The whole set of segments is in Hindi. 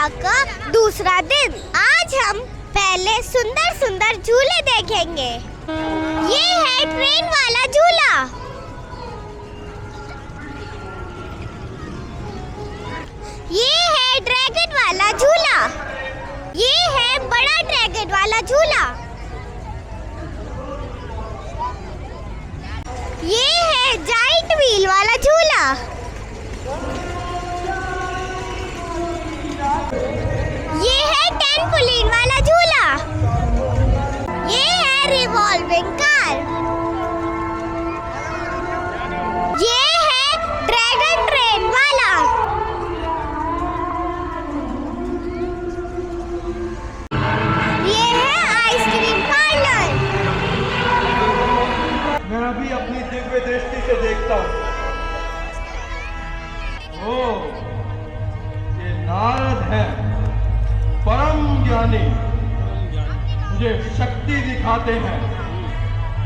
यात्रा का दूसरा दिन। आज हम पहले सुंदर सुंदर झूले देखेंगे। ये है ट्रेन वाला झूला, ये है ड्रैगन वाला झूला, ये है बड़ा ड्रैगन वाला झूला, ये है जाइंट व्हील वाला झूला, ये है टेम्पोलिन वाला झूला, ये है रिवॉल्विंग कार, ये है ड्रैगन ट्रेन वाला, ये है आइसक्रीम पार्लर। मैं अभी अपनी दिव्य दृष्टि से देखता हूँ। ओह, ये नारद है, परम ज्ञानी, मुझे शक्ति दिखाते हैं।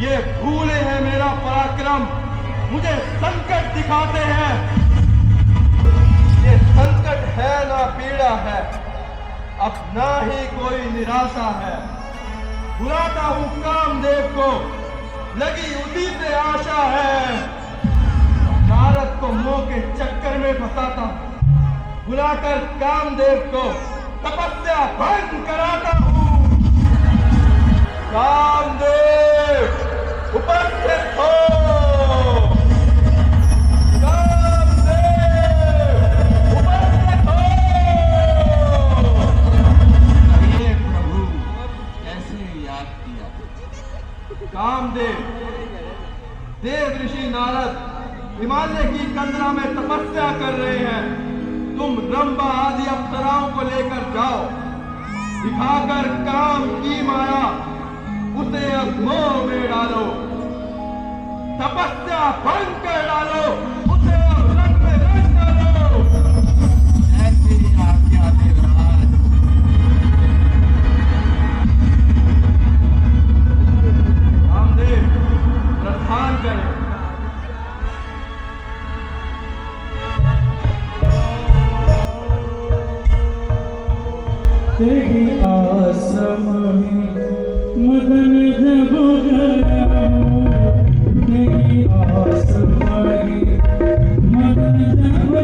ये भूले हैं मेरा पराक्रम, मुझे संकट दिखाते हैं। ये संकट है ना पीड़ा है, अब ना ही कोई निराशा है। बुलाता हूँ कामदेव को, लगी उसी से आशा है। नारद को मोह के चक्कर में फंसाता हूँ, बुलाकर कामदेव को तपस्या भंग कराता हूँ। कामदेव उपस्थित हो, कामदेव उपस्थित हो। अरे प्रभु, कैसे याद किया? कामदेव, देव ऋषि नारद हिमालय की कंदरा में तपस्या कर रहे हैं। तुम रंभा आदि अप्सराओं को लेकर जाओ, दिखाकर काम की माया उसे अब मोह में डालो, तपस्या भंग कर डालो, उसे अब रंग में रंग डालो। ऐसे ही आज्ञा देवराज। कामदेव प्रस्थान करें। तेरी आश्रम मदन जब गया, तेरी आश्रम मदन जब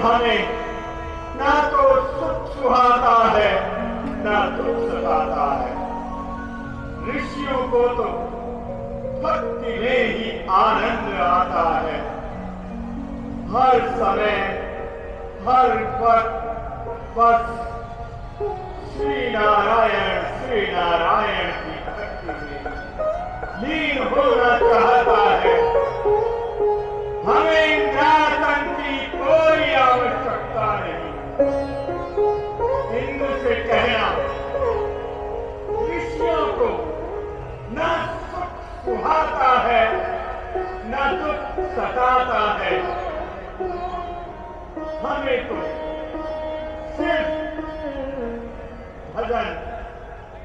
हमें ना तो सुख सुहाता है ना दुख सताता है। ऋषियों को तो भक्ति में ही आनंद आता है। हर समय हर वक्त बस श्री नारायण की भक्ति में लीन होना चाहता है। हमें इंद्रासन की कोई आवश्यकता नहीं। इंद्र से कहना, ऋषियों को न सुख सुहाता है न दुख सताता है। हमें तो सिर्फ भजन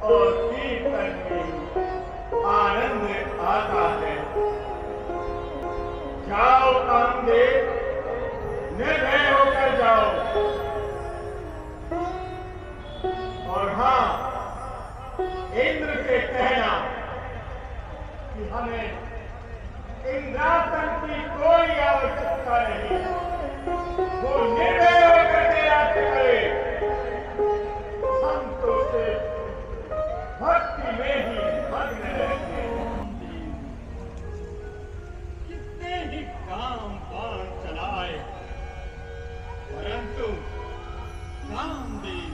और कीर्तन में आनंद आता है। जाओ कामदेव, निर्भय होकर जाओ। और हाँ, इंद्र से कहना कि हमें इंद्रासन की कोई आवश्यकता नहीं। वो निर्भय होकर के यात्रा करे। हम तो सिर्फ भक्ति में ही मग्न रहते हैं। ही काम बाण चलाए, परंतु कामदेव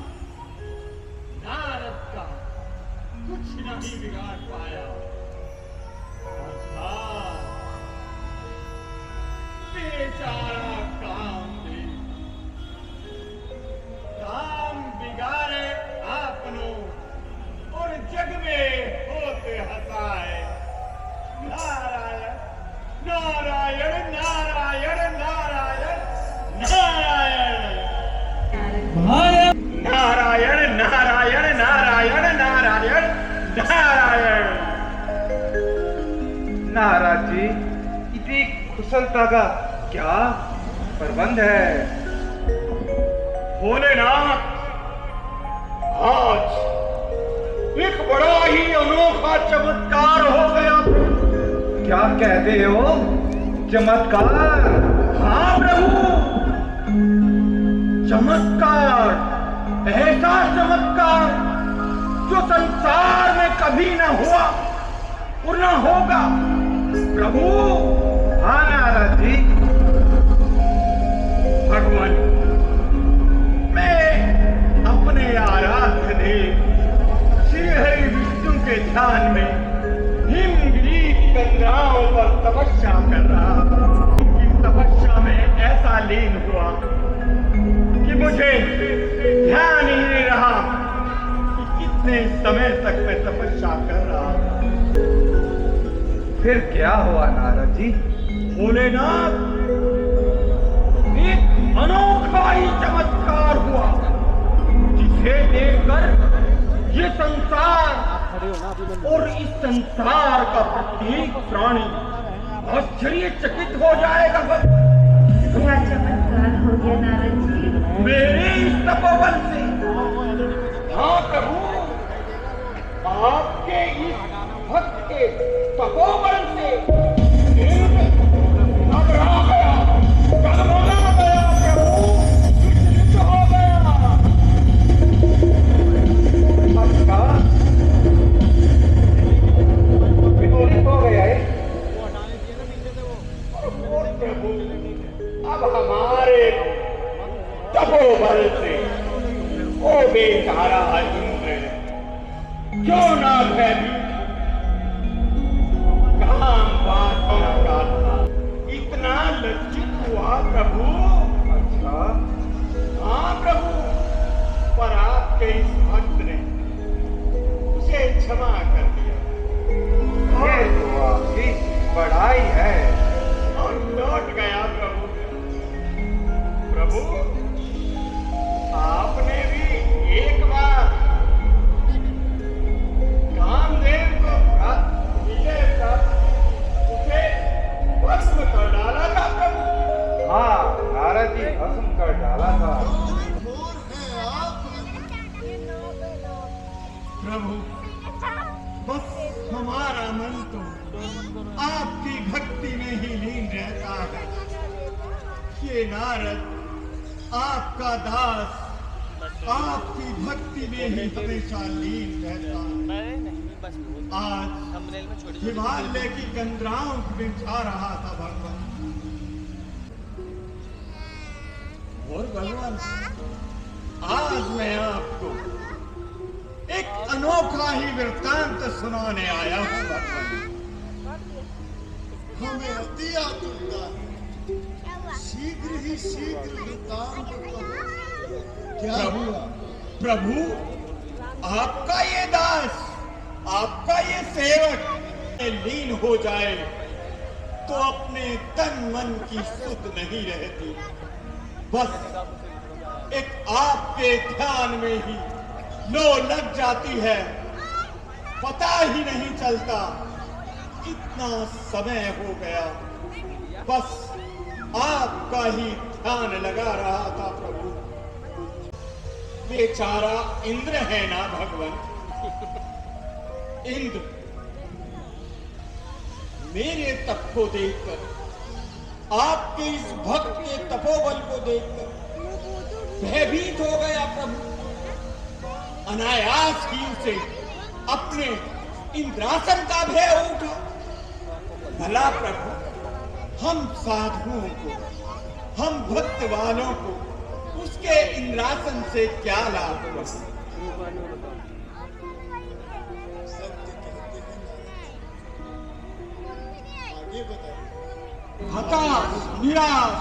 नारद का कुछ नहीं बिगाड़ पाया। बेचारा कामदेव, काम बिगाड़े आपनो और जग में होते हंसाए। नारायण नारायण नारायण। नारायण। नारद जी, इतनी कुशलता का क्या प्रबंध है? भोलेनाथ, आज एक बड़ा ही अनोखा चमत्कार हो गया। क्या कहते हो? चमत्कार? हाँ प्रभु, चमत्कार, ऐसा चमत्कार जो संसार में कभी न हुआ और न होगा। प्रभु, हाँ नारद जी। भगवान, मैं अपने आराध्य देव श्री हरि विष्णु के ध्यान में हिमगिरी गंगाओं पर तपस्या कर रहा। उनकी तपस्या में ऐसा लीन हुआ कि मुझे ध्यान ही नहीं रहा कि कितने समय तक मैं तपस्या कर रहा था। फिर क्या हुआ नारद जी? भोलेनाथ, एक अनोखा ही चमत्कार हुआ जिसे देखकर ये संसार और इस संसार का प्रत्येक प्राणी आश्चर्यचकित हो जाएगा। क्या चमत्कार हो गया नारद जी? मेरे इस तपोबल से, हाँ प्रभु, आपके इस भक्त के तपोबल से घबरा गया, डगमगा गया प्रभु, विचलित हो गया। अच्छा, विचलित हो गया है? और प्रभु, अब हमारे तपोबल से वो बेचारा इंद्र क्यों ना भयभीत काम बातों का था, इतना लज्जित हुआ प्रभु। अच्छा, हाँ प्रभु, पर आपके इस भक्त ने उसे क्षमा कर दिया ये तो आपकी बड़ाई है। और लौट गया प्रभु। प्रभु, आपने भी एक बार कामदेव को विजय प्राप्त उसे भस्म कर डाला था प्रभु। हाँ नारद जी, भस्म कर डाला था। प्रभु, बस हमारा मन तो आपकी भक्ति में ही लीन रहता है। ये नारद आपका दास आपकी भक्ति में ही हमेशा लीन रहता है। आज हिमालय की गंगराओं में जा रहा था भगवान, और भगवान आज मैं आपको एक अनोखा ही वृत्तांत सुनाने आया हूँ भगवान। हमें अति आतुरता है, शीघ्र ही शीघ्र वृत्तांत कहो। क्या हुआ? प्रभु, आपका ये दास, आपका ये सेवक लीन हो जाए तो अपने तन मन की सुध नहीं रहती। बस एक आपके ध्यान में ही लो लग जाती है, पता ही नहीं चलता कितना समय हो गया। बस आपका ही ध्यान लगा रहा था प्रभु। बेचारा इंद्र है ना भगवान, इंद्र मेरे तप को देखकर, आपके इस भक्त के तपोबल को देखकर भयभीत हो गया प्रभु। अनायास ही उसे अपने इंद्रासन का भय उठा। भला प्रभु, हम साधुओं को, हम भक्त वालों को उसके इंद्रासन से क्या लाभ हुआ? सत्य कहते हैं नारद। आगे बताइए। हताश निराश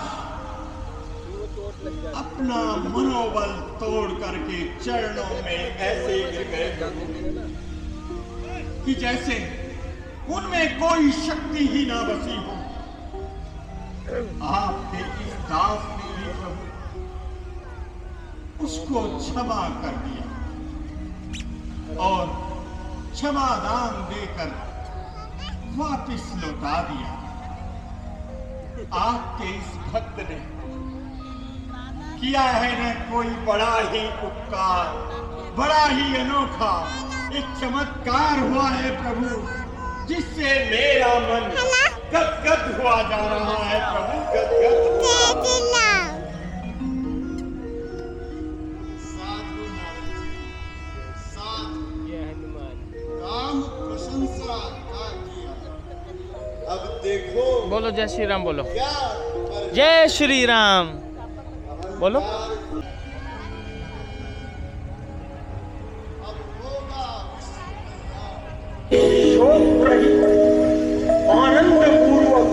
अपना मनोबल तोड़ करके चरणों में ऐसे गिर गए कि जैसे उनमें कोई शक्ति ही ना बसी हो। आपके इस दास ने भी प्रभु उसको क्षमा कर दिया और क्षमादान देकर वापिस लौटा दिया। आपके इस भक्त ने किया है न कोई बड़ा ही उपकार, बड़ा ही अनोखा एक चमत्कार हुआ है प्रभु, जिससे मेरा मन गदगद हुआ जा रहा है प्रभु, गदगद। साधु नारद जी, साधु काम प्रशंसा का किया। अब देखो बोलो जय श्री राम बोलो। क्या जय श्री राम बोलो। अब होगा विश्व कल्याण। शोक रहित आनंद पूर्वक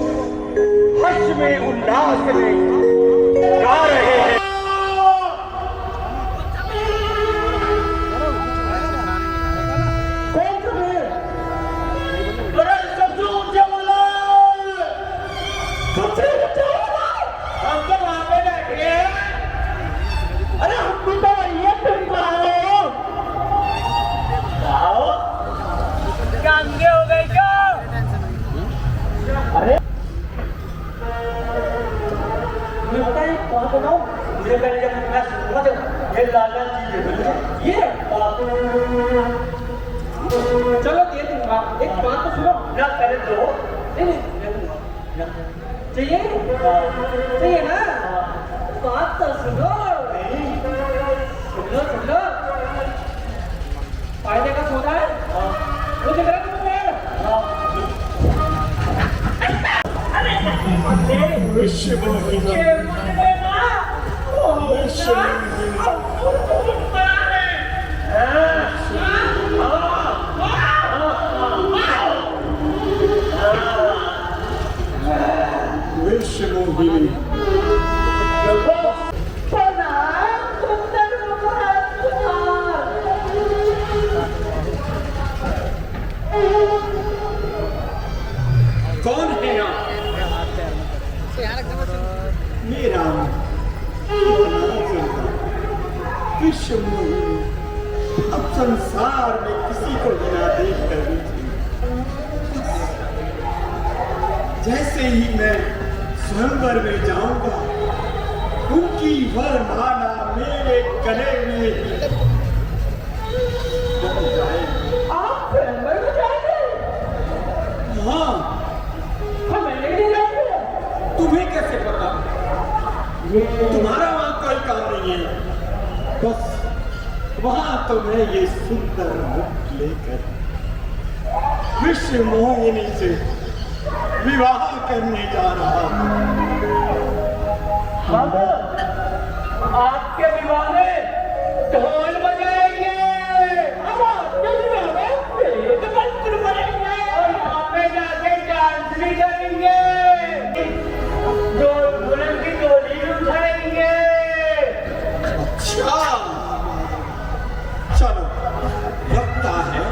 हर्ष में उल्लास में गा रहे हैं। चलो दे दूंगा, एक बात तो सुनो ना, पहले दो चाहिए चाहिए ना, बात तो सुनो, सुन लो फायदे का सौदा है, मुझे लगा कौन है आप? मेरा विश्व मोहिनी अब संसार में किसी को बिना देख कर भी जैसे ही मैं स्वयंवर में जाऊंगा, उनकी वरमाला मेरे गले में ही बन जाएगी। आप स्वयंवर में जाएंगे? हाँ, हमें नहीं जाएंगे। तुम्हें कैसे पता? तुम्हारा वहां कोई काम नहीं है, बस वहां तो मैं ये सुंदर मुख लेकर विश्व मोहिनी से विवाह करने जा रहा हूं। हम आपके विवाह में ढोल बजाएंगे, हम आपके विवाह में वेद मंत्र पढ़ेंगे और वहां पे जाके डांस भी करेंगे, दुल्हन की डोली भी उठाएंगे। अच्छा, चलो, लगता है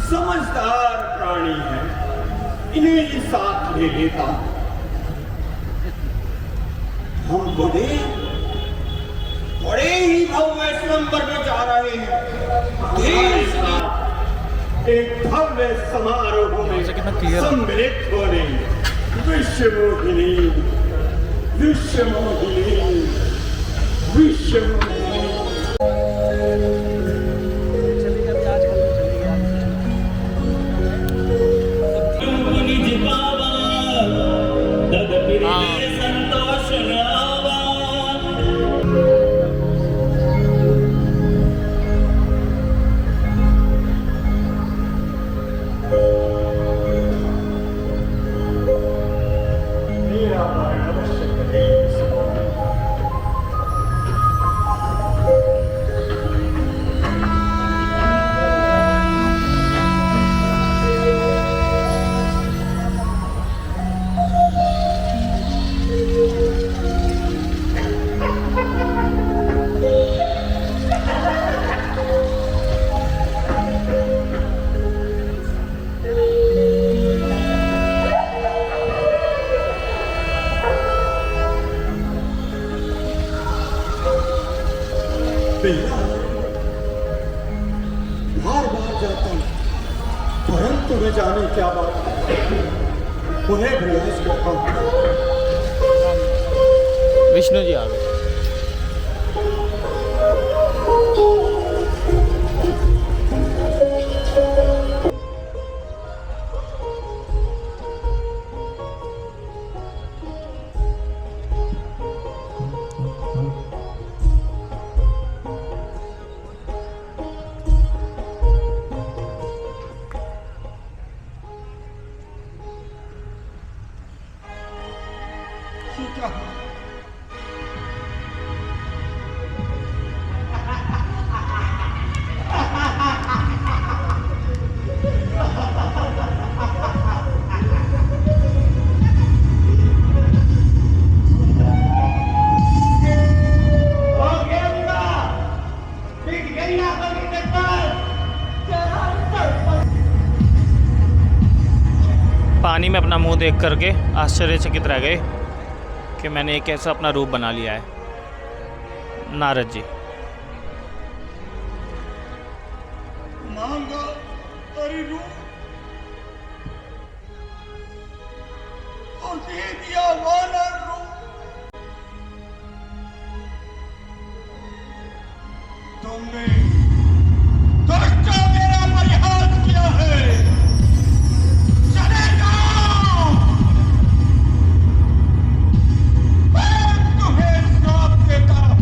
समझदार प्राणी है, इन्हें ही साथ ले लेता हूं। हम बड़े ही भव्य स्वयंवर में जा रहे हैं। देश का एक भव्य समारोह में सम्मिलित हो रहे हैं। विश्व मोहिनी, विश्व मोहिनी, विश्व मोहिनी। क्या बात है? उन्हें भैया इस मौका विष्णु जी आ गए। क्या हुआ? पानी में अपना मुंह देख करके आश्चर्यचकित रह गए कि मैंने एक ऐसा अपना रूप बना लिया है। नारद जी मांगा अरे रूप और दे दिया वाला रूप। तुमने दुष्ट मेरा परिहास किया है। चले जाओ, मैं तुम्हें श्राप देता हूं।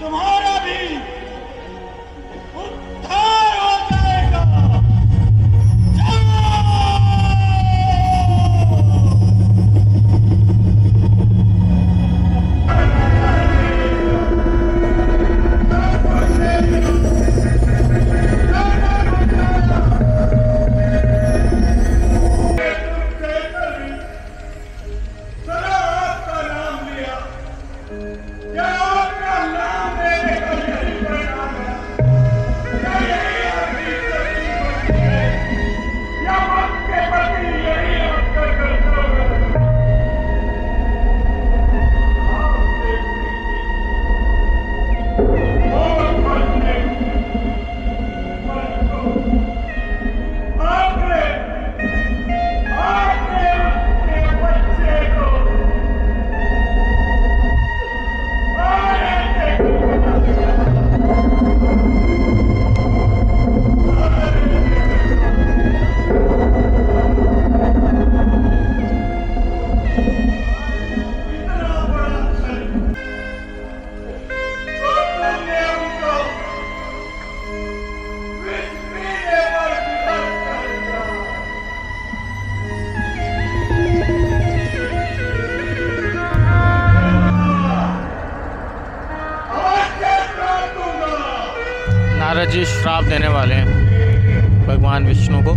तुम्हारा भी उद्धार हो जाएगा। नारद जी श्राप देने वाले हैं भगवान विष्णु को।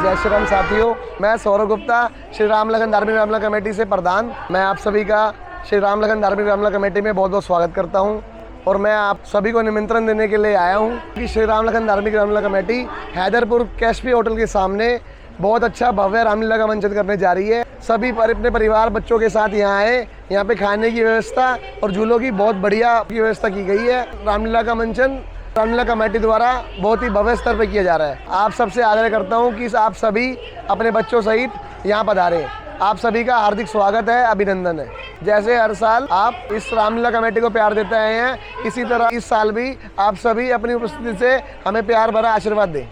जय श्री राम साथियों, मैं सौरभ गुप्ता, श्री राम लगन धार्मिक मामला कमेटी से प्रधान। मैं आप सभी का श्री राम लखन धार्मिक रामलीला कमेटी में बहुत बहुत स्वागत करता हूं और मैं आप सभी को निमंत्रण देने के लिए आया हूं कि श्री राम लखन धार्मिक रामलीला कमेटी हैदरपुर कैशपी होटल के सामने बहुत अच्छा भव्य रामलीला का मंचन करने जा रही है। सभी अपने परिवार बच्चों के साथ यहाँ आए। यहाँ पे खाने की व्यवस्था और झूलों की बहुत बढ़िया व्यवस्था की गई है। रामलीला का मंचन रामलीला कमेटी द्वारा बहुत ही भव्य स्तर पर किया जा रहा है। आप सबसे आग्रह करता हूँ कि आप सभी अपने बच्चों सहित यहाँ पधारें। आप सभी का हार्दिक स्वागत है, अभिनंदन है। जैसे हर साल आप इस रामलीला कमेटी को प्यार देते आए हैं, इसी तरह इस साल भी आप सभी अपनी उपस्थिति से हमें प्यार भरा आशीर्वाद दें।